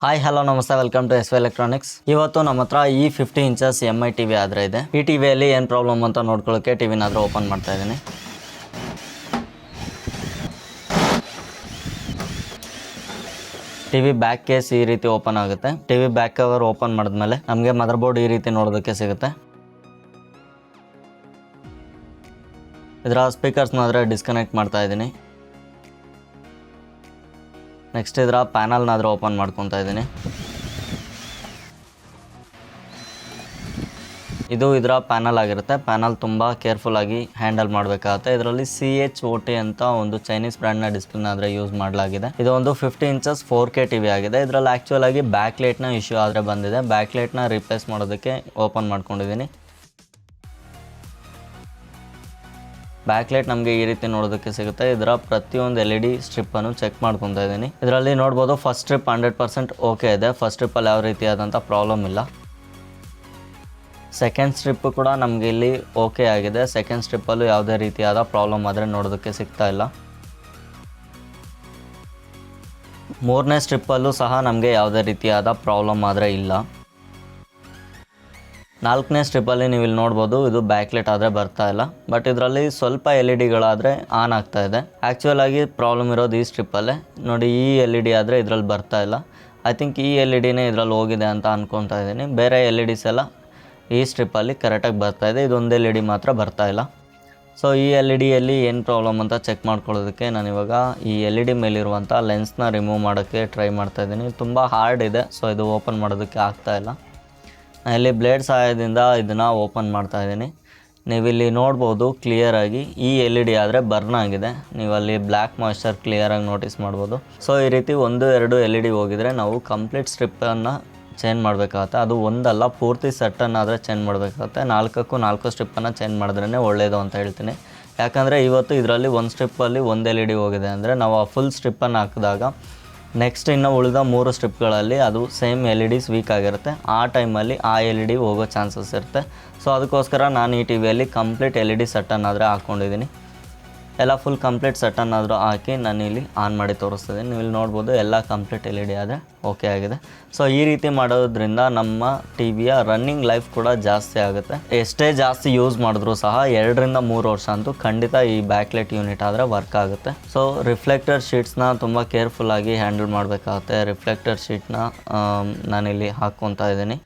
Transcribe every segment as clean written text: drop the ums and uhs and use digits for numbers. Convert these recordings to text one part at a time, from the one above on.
Hi hello ನಮಸ್ತೆ, welcome to S electronics. ಇವತ್ತು ನಮ್ಮ ಹತ್ರ ಈ 50 ಇಂಚಸ್ MI ಟಿ ವಿ ಆದರೆ ಇದೆ. ಈ ಟಿ ವಿಯಲ್ಲಿ ಏನು ಪ್ರಾಬ್ಲಮ್ ಅಂತ ನೋಡ್ಕೊಳ್ಳೋಕ್ಕೆ ಟಿವಿನಾದರೂ ಓಪನ್ ಮಾಡ್ತಾ ಇದ್ದೀನಿ. ಟಿವಿ ಬ್ಯಾಕ್ ಕೇಸ್ ಈ ರೀತಿ ಓಪನ್ ಆಗುತ್ತೆ. ಟಿವಿ ಬ್ಯಾಕ್ ಕವರ್ ಓಪನ್ ಮಾಡಿದ್ಮೇಲೆ ನಮಗೆ ಮದರ್ ಬೋರ್ಡ್ ಈ ರೀತಿ ನೋಡೋದಕ್ಕೆ ಸಿಗುತ್ತೆ. ಇದರ ಸ್ಪೀಕರ್ಸ್ನಾದರೆ ಡಿಸ್ಕನೆಕ್ಟ್ ಮಾಡ್ತಾ ಇದ್ದೀನಿ. ನೆಕ್ಸ್ಟ್ ಇದರ ಪ್ಯಾನಲ್ನಾದರೂ ಓಪನ್ ಮಾಡ್ಕೊತಾ ಇದ್ದೀನಿ. ಇದು ಇದರ ಪ್ಯಾನಲ್ ಆಗಿರುತ್ತೆ. ಪ್ಯಾನಲ್ ತುಂಬ ಕೇರ್ಫುಲ್ಲಾಗಿ ಹ್ಯಾಂಡಲ್ ಮಾಡಬೇಕಾಗುತ್ತೆ. ಇದರಲ್ಲಿ CHOT ಅಂತ ಒಂದು ಚೈನೀಸ್ ಬ್ರ್ಯಾಂಡ್ನ ಡಿಸ್ಪ್ಲೇನಾದರೆ ಯೂಸ್ ಮಾಡಲಾಗಿದೆ. ಇದು ಒಂದು 50 ಇಂಚಸ್ 4K ಟಿ ವಿ ಆಗಿದೆ. ಇದರಲ್ಲಿ ಆ್ಯಕ್ಚುಲ್ ಆಗಿ ಬ್ಯಾಕ್ ಲೈಟ್ನ ಇಶ್ಯೂ ಆದರೆ ಬಂದಿದೆ. ಬ್ಯಾಕ್ ಲೈಟ್ನ ರಿಪ್ಲೇಸ್ ಮಾಡೋದಕ್ಕೆ ಓಪನ್ ಮಾಡ್ಕೊಂಡಿದ್ದೀನಿ. ಬ್ಯಾಕ್ ಲೈಟ್ ನಮಗೆ ಈ ರೀತಿ ನೋಡೋದಕ್ಕೆ ಸಿಗುತ್ತೆ. ಇದರ ಪ್ರತಿಯೊಂದು LED ಸ್ಟ್ರಿಪ್ಪನ್ನು ಚೆಕ್ ಮಾಡ್ಕೊತಾ ಇದ್ದೀನಿ. ಇದರಲ್ಲಿ ನೋಡ್ಬೋದು ಫಸ್ಟ್ ಸ್ಟ್ರಿಪ್ 100% ಓಕೆ ಇದೆ. ಫಸ್ಟ್ ಸ್ಟ್ರಿಪ್ಪಲ್ಲಿ ಯಾವ ರೀತಿಯಾದಂಥ ಪ್ರಾಬ್ಲಮ್ ಇಲ್ಲ. ಸೆಕೆಂಡ್ ಸ್ಟ್ರಿಪ್ಪು ಕೂಡ ನಮಗೆ ಇಲ್ಲಿ ಓಕೆ ಆಗಿದೆ. ಸೆಕೆಂಡ್ ಸ್ಟ್ರಿಪ್ಪಲ್ಲೂ ಯಾವುದೇ ರೀತಿಯಾದ ಪ್ರಾಬ್ಲಮ್ ಆದರೆ ನೋಡೋದಕ್ಕೆ ಸಿಗ್ತಾ ಇಲ್ಲ. ಮೂರನೇ ಸ್ಟ್ರಿಪ್ಪಲ್ಲೂ ಸಹ ನಮಗೆ ಯಾವುದೇ ರೀತಿಯಾದ ಪ್ರಾಬ್ಲಮ್ ಆದರೆ ಇಲ್ಲ. ನಾಲ್ಕನೇ ಸ್ಟ್ರಿಪ್ಪಲ್ಲಿ ನೀವು ಇಲ್ಲಿ ನೋಡ್ಬೋದು, ಇದು ಬ್ಯಾಕ್ ಲೈಟ್ ಆದರೆ ಬರ್ತಾ ಇಲ್ಲ. ಬಟ್ ಇದರಲ್ಲಿ ಸ್ವಲ್ಪ LEDಗಳಾದರೆ ಆನ್ ಆಗ್ತಾ ಇದೆ. ಆ್ಯಕ್ಚುಲ್ ಆಗಿ ಪ್ರಾಬ್ಲಮ್ ಇರೋದು ಈ ಸ್ಟ್ರಿಪ್ಪಲ್ಲೇ. ನೋಡಿ, ಈ LED ಆದರೆ ಇದರಲ್ಲಿ ಬರ್ತಾ ಇಲ್ಲ. ಐ ಥಿಂಕ್ ಈ LEDನೇ ಇದರಲ್ಲಿ ಹೋಗಿದೆ ಅಂತ ಅಂದ್ಕೊತಾ ಇದ್ದೀನಿ. ಬೇರೆ LEDs ಎಲ್ಲ ಈ ಸ್ಟ್ರಿಪ್ಪಲ್ಲಿ ಕರೆಕ್ಟಾಗಿ ಬರ್ತಾಯಿದೆ. ಇದೊಂದು LED ಮಾತ್ರ ಬರ್ತಾ ಇಲ್ಲ. ಸೊ ಈ LEDಯಲ್ಲಿ ಏನು ಪ್ರಾಬ್ಲಮ್ ಅಂತ ಚೆಕ್ ಮಾಡ್ಕೊಳ್ಳೋದಕ್ಕೆ ನಾನಿವಾಗ ಈ LED ಮೇಲಿರುವಂಥ ಲೆನ್ಸ್ನ ರಿಮೂವ್ ಮಾಡೋಕ್ಕೆ ಟ್ರೈ ಮಾಡ್ತಾಯಿದ್ದೀನಿ. ತುಂಬ ಹಾರ್ಡ್ ಇದೆ. ಸೊ ಇದು ಓಪನ್ ಮಾಡೋದಕ್ಕೆ ಆಗ್ತಾಯಿಲ್ಲ. ಇಲ್ಲಿ ಬ್ಲೇಡ್ ಸಹಾಯದಿಂದ ಇದನ್ನು ಓಪನ್ ಮಾಡ್ತಾ ಇದ್ದೀನಿ. ನೀವಿಲ್ಲಿ ನೋಡ್ಬೋದು ಕ್ಲಿಯರಾಗಿ ಈ LED ಆದರೆ ಬರ್ನ್ ಆಗಿದೆ. ನೀವಲ್ಲಿ ಬ್ಲ್ಯಾಕ್ ಮಾಯ್ಶ್ಚರ್ ಕ್ಲಿಯರಾಗಿ ನೋಟಿಸ್ ಮಾಡ್ಬೋದು. ಸೊ ಈ ರೀತಿ 1-2 LED ಹೋಗಿದರೆ ನಾವು ಕಂಪ್ಲೀಟ್ ಸ್ಟ್ರಿಪ್ಪನ್ನು ಚೇಂಜ್ ಮಾಡಬೇಕಾಗುತ್ತೆ. ಅದು ಒಂದಲ್ಲ, ಪೂರ್ತಿ ಸೆಟ್ಟನ್ನಾದರೆ ಚೇಂಜ್ ಮಾಡಬೇಕಾಗುತ್ತೆ. 4 ಸ್ಟ್ರಿಪ್ಪನ್ನು ಚೇಂಜ್ ಮಾಡಿದ್ರೇ ಒಳ್ಳೆಯದು ಅಂತ ಹೇಳ್ತೀನಿ. ಯಾಕಂದರೆ ಇವತ್ತು ಇದರಲ್ಲಿ ಒಂದು ಸ್ಟ್ರಿಪ್ಪಲ್ಲಿ ಒಂದು LED ಹೋಗಿದೆ ಅಂದರೆ ನಾವು ಆ ಫುಲ್ ಸ್ಟ್ರಿಪ್ಪನ್ನು ಹಾಕಿದಾಗ ನೆಕ್ಸ್ಟ್ ಇನ್ನು ಉಳಿದ 3 ಸ್ಟ್ರಿಪ್ಗಳಲ್ಲಿ ಅದು ಸೇಮ್ LEDs ವೀಕ್ ಆಗಿರುತ್ತೆ. ಆ ಟೈಮಲ್ಲಿ ಆ LED ಹೋಗೋ ಚಾನ್ಸಸ್ ಇರುತ್ತೆ. ಸೊ ಅದಕ್ಕೋಸ್ಕರ ನಾನು ಈ ಟಿ ವಿಯಲ್ಲಿ ಕಂಪ್ಲೀಟ್ LED ಸೆಟ್ಟನ್ನಾದರೆ ಹಾಕ್ಕೊಂಡಿದ್ದೀನಿ. ಎಲ್ಲ ಫುಲ್ ಕಂಪ್ಲೀಟ್ ಸೆಟ್ಟನ್ನಾದರೂ ಹಾಕಿ ನಾನು ಇಲ್ಲಿ ಆನ್ ಮಾಡಿ ತೋರಿಸ್ತಿದ್ದೀನಿ. ನೀವು ಇಲ್ಲಿ ನೋಡ್ಬೋದು ಎಲ್ಲ ಕಂಪ್ಲೀಟ್ LED ಆದರೆ ಓಕೆ ಆಗಿದೆ. ಸೊ ಈ ರೀತಿ ಮಾಡೋದ್ರಿಂದ ನಮ್ಮ ಟಿ ವಿಯ ರನ್ನಿಂಗ್ ಲೈಫ್ ಕೂಡ ಜಾಸ್ತಿ ಆಗುತ್ತೆ. ಎಷ್ಟೇ ಜಾಸ್ತಿ ಯೂಸ್ ಮಾಡಿದ್ರೂ ಸಹ 2-3 ವರ್ಷ ಅಂತೂ ಖಂಡಿತ ಈ ಬ್ಯಾಕ್ ಲೈಟ್ ಯೂನಿಟ್ ಆದರೆ ವರ್ಕ್ ಆಗುತ್ತೆ. ಸೊ ರಿಫ್ಲೆಕ್ಟರ್ ಶೀಟ್ಸ್ನ ತುಂಬ ಕೇರ್ಫುಲ್ಲಾಗಿ ಹ್ಯಾಂಡಲ್ ಮಾಡಬೇಕಾಗುತ್ತೆ. ರಿಫ್ಲೆಕ್ಟರ್ ಶೀಟ್ನ ನಾನಿಲ್ಲಿ ಹಾಕ್ಕೊತಾ ಇದ್ದೀನಿ.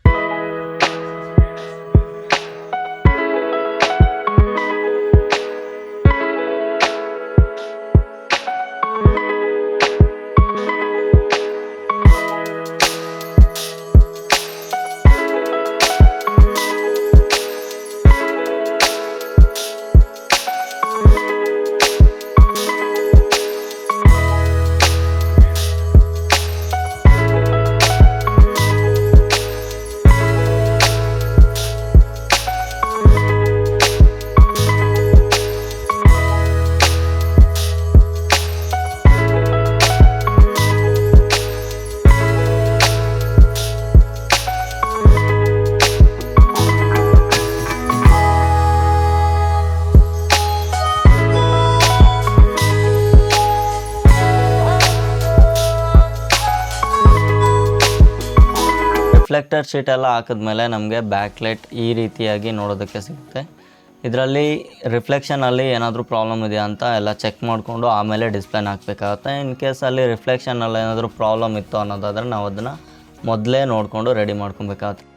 ರಿಫ್ಲೆಕ್ಟರ್ ಶೀಟ್ ಎಲ್ಲ ಹಾಕಿದ್ಮೇಲೆ ನಮಗೆ ಬ್ಯಾಕ್ ಲೈಟ್ ಈ ರೀತಿಯಾಗಿ ನೋಡೋದಕ್ಕೆ ಸಿಗುತ್ತೆ. ಇದರಲ್ಲಿ ರಿಫ್ಲೆಕ್ಷನಲ್ಲಿ ಏನಾದರೂ ಪ್ರಾಬ್ಲಮ್ ಇದೆಯಾ ಅಂತ ಎಲ್ಲ ಚೆಕ್ ಮಾಡಿಕೊಂಡು ಆಮೇಲೆ ಡಿಸ್ಪ್ಲೇನ ಹಾಕಬೇಕಾಗುತ್ತೆ. ಇನ್ ಕೇಸಲ್ಲಿ ರಿಫ್ಲೆಕ್ಷನಲ್ಲಿ ಏನಾದರೂ ಪ್ರಾಬ್ಲಮ್ ಇತ್ತು ಅನ್ನೋದಾದರೆ ನಾವು ಅದನ್ನು ಮೊದಲೇ ನೋಡಿಕೊಂಡು ರೆಡಿ ಮಾಡ್ಕೊಬೇಕಾಗುತ್ತೆ.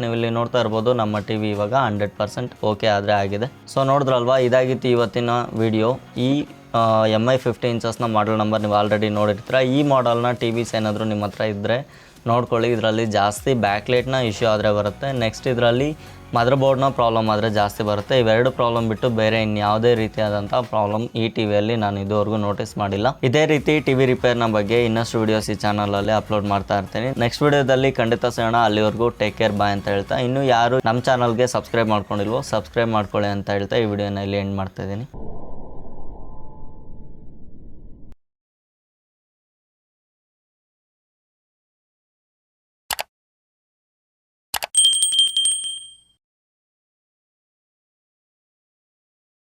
ನೀವು ಇಲ್ಲಿ ನೋಡ್ತಾ ಇರ್ಬೋದು, ನಮ್ಮ ಟಿ ವಿ ಇವಾಗ 100% ಓಕೆ ಆದರೆ ಆಗಿದೆ. ಸೊ ನೋಡಿದ್ರಲ್ವಾ, ಇದಾಗಿತ್ತು ಇವತ್ತಿನ ವಿಡಿಯೋ. ಈ MI 50 ಇಂಚಸ್ನ ಮಾಡಲ್ ನಂಬರ್ ನೀವು ಆಲ್ರೆಡಿ ನೋಡಿರ್ತೀರ. ಈ ಮಾಡಲ್ನ ಟಿ ವಿಸ್ ಏನಾದರೂ ನಿಮ್ಮ ಹತ್ರ ಇದ್ದರೆ ನೋಡ್ಕೊಳ್ಳಿ. ಇದರಲ್ಲಿ ಜಾಸ್ತಿ ಬ್ಯಾಕ್ ಲೈಟ್ನ ಇಶ್ಯೂ ಆದರೆ ಬರುತ್ತೆ. ನೆಕ್ಸ್ಟ್ ಇದರಲ್ಲಿ ಮದರ್ ಬೋರ್ಡ್ನ ಪ್ರಾಬ್ಲಮ್ ಆದರೆ ಜಾಸ್ತಿ ಬರುತ್ತೆ. ಇವೆರಡು ಪ್ರಾಬ್ಲಮ್ ಬಿಟ್ಟು ಬೇರೆ ಇನ್ಯಾವುದೇ ರೀತಿಯಾದಂಥ ಪ್ರಾಬ್ಲಮ್ ಈ ಟಿ ವಿಯಲ್ಲಿ ನಾನು ಇದುವರೆಗೂ ನೋಟಿಸ್ ಮಾಡಿಲ್ಲ. ಇದೇ ರೀತಿ ಟಿ ವಿ ರಿಪೇರ್ನ ಬಗ್ಗೆ ಇನ್ನಷ್ಟು ವೀಡಿಯೋಸ್ ಈ ಚಾನಲಲ್ಲಿ ಅಪ್ಲೋಡ್ ಮಾಡ್ತಾ ಇರ್ತೀನಿ. ನೆಕ್ಸ್ಟ್ ವೀಡಿಯೋದಲ್ಲಿ ಖಂಡಿತ ಸಿಗೋಣ. ಅಲ್ಲಿವರೆಗೂ ಟೇಕ್ ಕೇರ್, ಬಾಯ್ ಅಂತ ಹೇಳ್ತಾ, ಇನ್ನೂ ಯಾರು ನಮ್ಮ ಚಾನಲ್ಗೆ ಸಬ್ಸ್ಕ್ರೈಬ್ ಮಾಡ್ಕೊಂಡಿಲ್ವೋ ಸಬ್ಸ್ಕ್ರೈಬ್ ಮಾಡ್ಕೊಳ್ಳಿ ಅಂತ ಹೇಳ್ತಾ ಈ ವಿಡಿಯೋನ ಇಲ್ಲಿ ಎಂಡ್ ಮಾಡ್ತಾ ಇದ್ದೀನಿ.